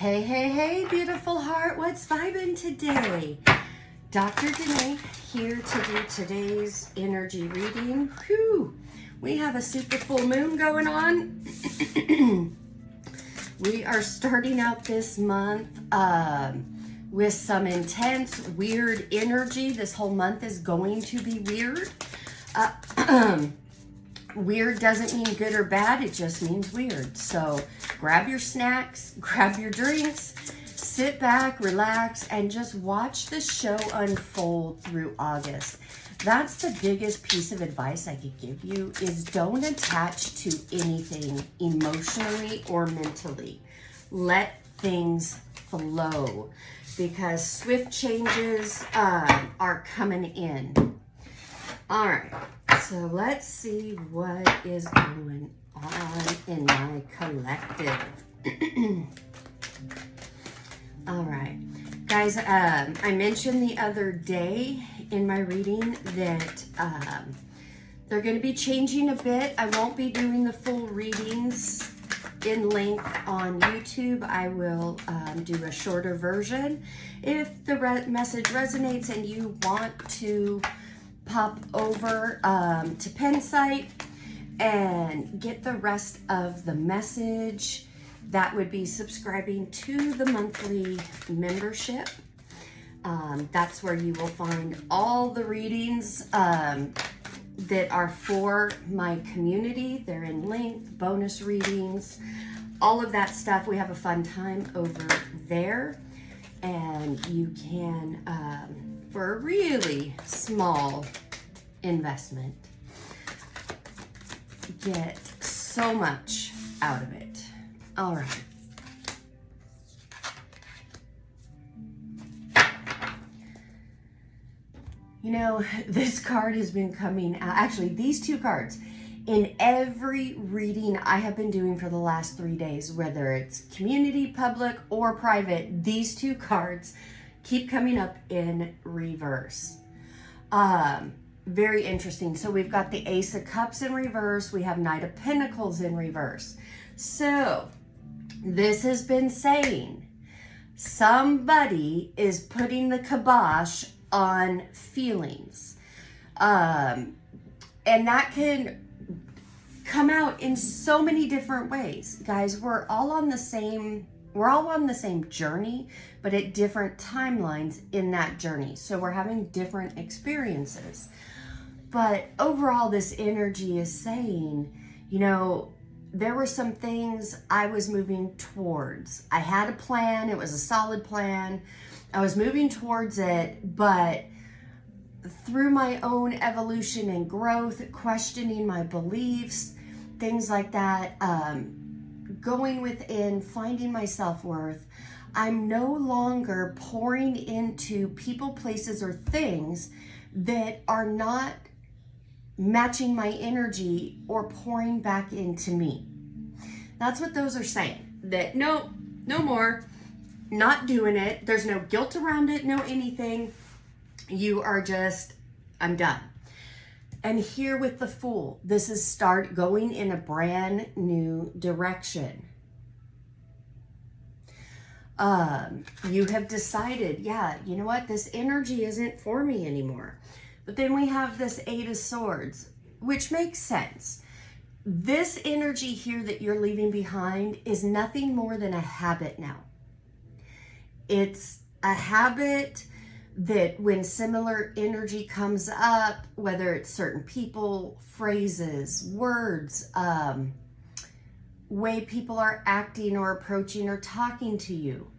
Hey, hey, hey, beautiful heart. What's vibing today? Dr. Denae here to do today's energy reading. Whew, we have a super full moon going on. We are starting out this month with some intense, weird energy. This whole month is going to be weird. Weird doesn't mean good or bad, it just means weird. So grab your snacks, grab your drinks, sit back, relax, and just watch the show unfold through August. That's the biggest piece of advice I could give you, is don't attach to anything emotionally or mentally. Let things flow, because swift changes are coming in. All right. So let's see what is going on in my collective. All right, guys, I mentioned the other day in my reading that they're going to be changing a bit. I won't be doing the full readings in length on YouTube. I will do a shorter version. If the message resonates and you want to pop over to Pensite and get the rest of the message, that would be subscribing to the monthly membership. That's where you will find all the readings that are for my community. They're in length, bonus readings, all of that stuff. We have a fun time over there, and you can for a really small investment, get so much out of it. All right. You know, this card has been coming out, actually these two cards, in every reading I have been doing for the last 3 days, whether it's community, public, or private, these two cards keep coming up in reverse. Very interesting. So we've got the Ace of Cups in reverse. We have Knight of Pentacles in reverse. So this has been saying somebody is putting the kibosh on feelings. And that can come out in so many different ways. Guys, we're all on the same journey, but at different timelines in that journey. So we're having different experiences. But overall, this energy is saying, you know, there were some things I was moving towards. I had a plan. It was a solid plan. I was moving towards it, but through my own evolution and growth, questioning my beliefs, things like that, going within, finding my self-worth, I'm no longer pouring into people, places, or things that are not matching my energy or pouring back into me. That's what those are saying. That no more, not doing it. There's no guilt around it, no anything. You are just, I'm done. And here with the Fool, this is going in a brand new direction. You have decided, yeah, you know what? This energy isn't for me anymore. But then we have this Eight of Swords, which makes sense. This energy here that you're leaving behind is nothing more than a habit now. It's a habit that when similar energy comes up, whether it's certain people, phrases, words, way people are acting or approaching or talking to you,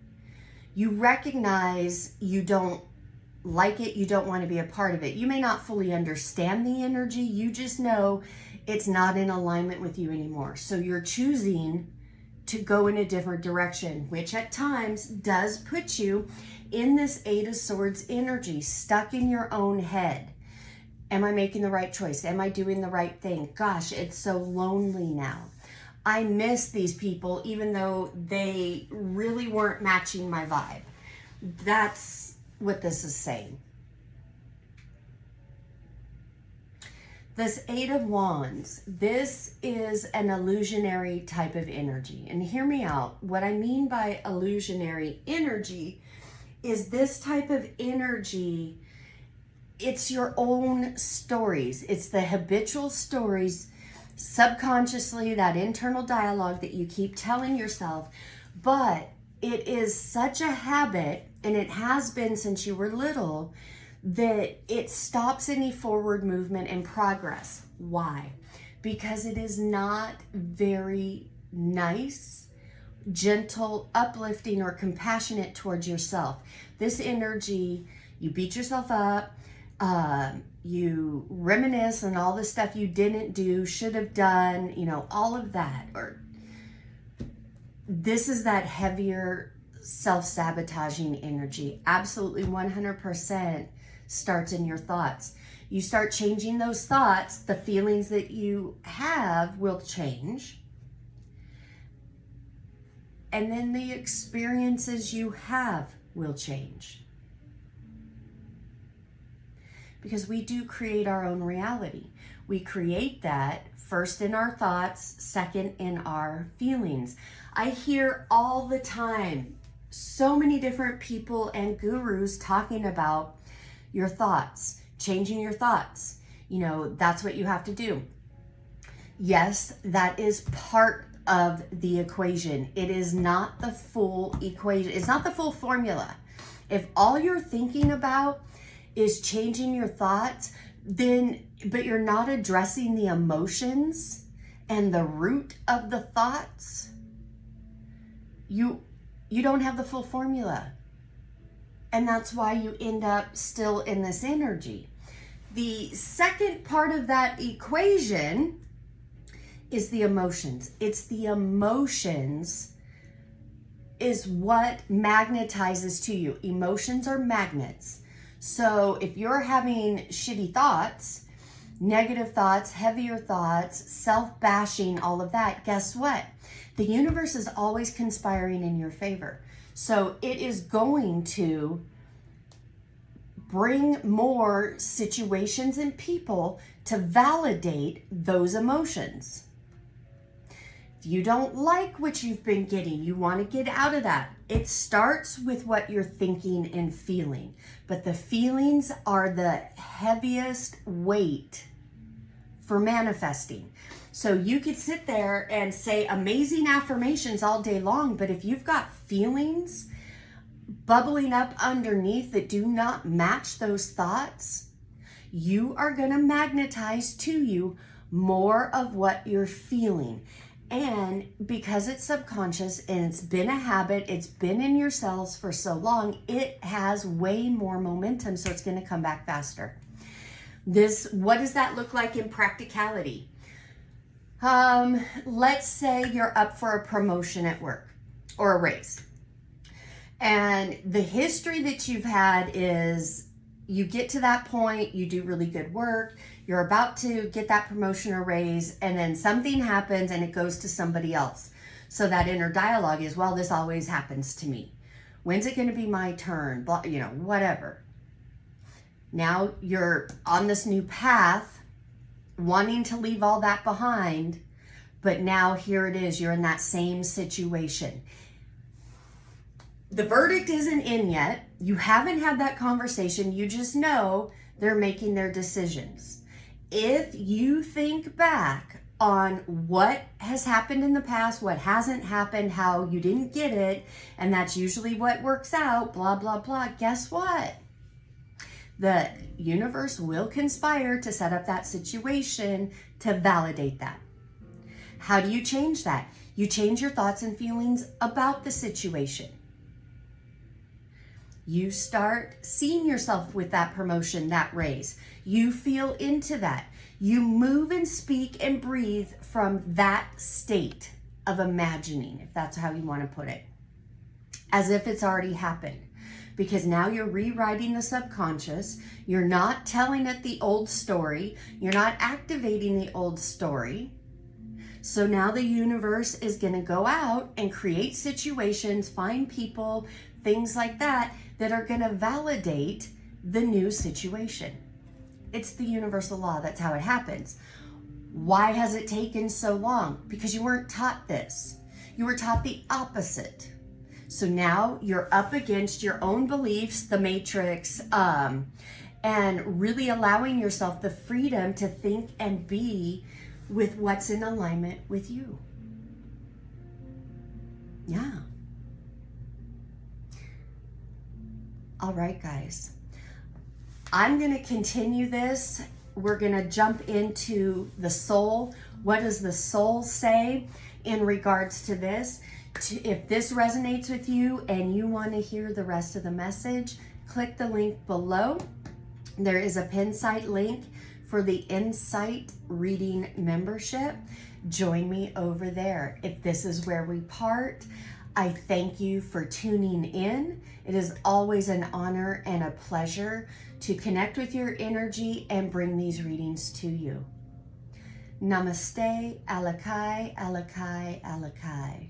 you recognize you don't like it, you don't want to be a part of it. You may not fully understand the energy, you just know it's not in alignment with you anymore. So you're choosing to go in a different direction, which at times does put you in this Eight of Swords energy, stuck in your own head. Am I making the right choice? Am I doing the right thing? Gosh, it's so lonely now. I miss these people, even though they really weren't matching my vibe. That's what this is saying. This Eight of Wands, this is an illusionary type of energy. And hear me out. What I mean by illusionary energy is this type of energy, it's your own stories. It's the habitual stories, subconsciously, that internal dialogue that you keep telling yourself. But it is such a habit, and it has been since you were little, that it stops any forward movement and progress. Why? Because it is not very nice, gentle, uplifting, or compassionate towards yourself. This energy, you beat yourself up, you reminisce on all the stuff you didn't do, should have done, you know, all of that. Or this is that heavier self-sabotaging energy. Absolutely 100% starts in your thoughts. You start changing those thoughts, the feelings that you have will change. And then the experiences you have will change. Because we do create our own reality. We create that first in our thoughts, second in our feelings. I hear all the time so many different people and gurus talking about your thoughts, changing your thoughts. You know, that's what you have to do. Yes, that is part of the equation. It is not the full equation. It's not the full formula. If all you're thinking about is changing your thoughts, then, but you're not addressing the emotions and the root of the thoughts, you don't have the full formula. And that's why you end up still in this energy. The second part of that equation is the emotions. It's the emotions is what magnetizes to you. Emotions are magnets. So if you're having shitty thoughts, negative thoughts, heavier thoughts, self-bashing, all of that, guess what? The universe is always conspiring in your favor. So it is going to bring more situations and people to validate those emotions. If you don't like what you've been getting, you want to get out of that. It starts with what you're thinking and feeling. But the feelings are the heaviest weight for manifesting. So you could sit there and say amazing affirmations all day long, but if you've got feelings bubbling up underneath that do not match those thoughts, you are going to magnetize to you more of what you're feeling. And because it's subconscious and it's been a habit, it's been in your cells for so long, it has way more momentum, so it's going to come back faster. What does that look like in practicality? Let's say you're up for a promotion at work or a raise. And the history that you've had is you get to that point, you do really good work, you're about to get that promotion or raise, and then something happens and it goes to somebody else. So that inner dialogue is, well, this always happens to me. When's it going to be my turn? Blah, you know, whatever. Now you're on this new path, wanting to leave all that behind, but now here it is, you're in that same situation. The verdict isn't in yet. You haven't had that conversation. You just know they're making their decisions. If you think back on what has happened in the past, what hasn't happened, how you didn't get it, and that's usually what works out, blah, blah, blah, guess what? The universe will conspire to set up that situation to validate that. How do you change that? You change your thoughts and feelings about the situation. You start seeing yourself with that promotion, that raise. You feel into that. You move and speak and breathe from that state of imagining, if that's how you want to put it, as if it's already happened. Because now you're rewriting the subconscious. You're not telling it the old story. You're not activating the old story. So now the universe is going to go out and create situations, find people, things like that, that are going to validate the new situation. It's the universal law. That's how it happens. Why has it taken so long? Because you weren't taught this. You were taught the opposite. So now you're up against your own beliefs, the matrix, and really allowing yourself the freedom to think and be with what's in alignment with you. Yeah. All right, guys. I'm going to continue this. We're going to jump into the soul. What does the soul say in regards to this? If this resonates with you and you want to hear the rest of the message, click the link below. There is a pin site link for the Insight Reading membership. Join me over there. If this is where we part, I thank you for tuning in. It is always an honor and a pleasure to connect with your energy and bring these readings to you. Namaste, Alakai, Alakai, Alakai.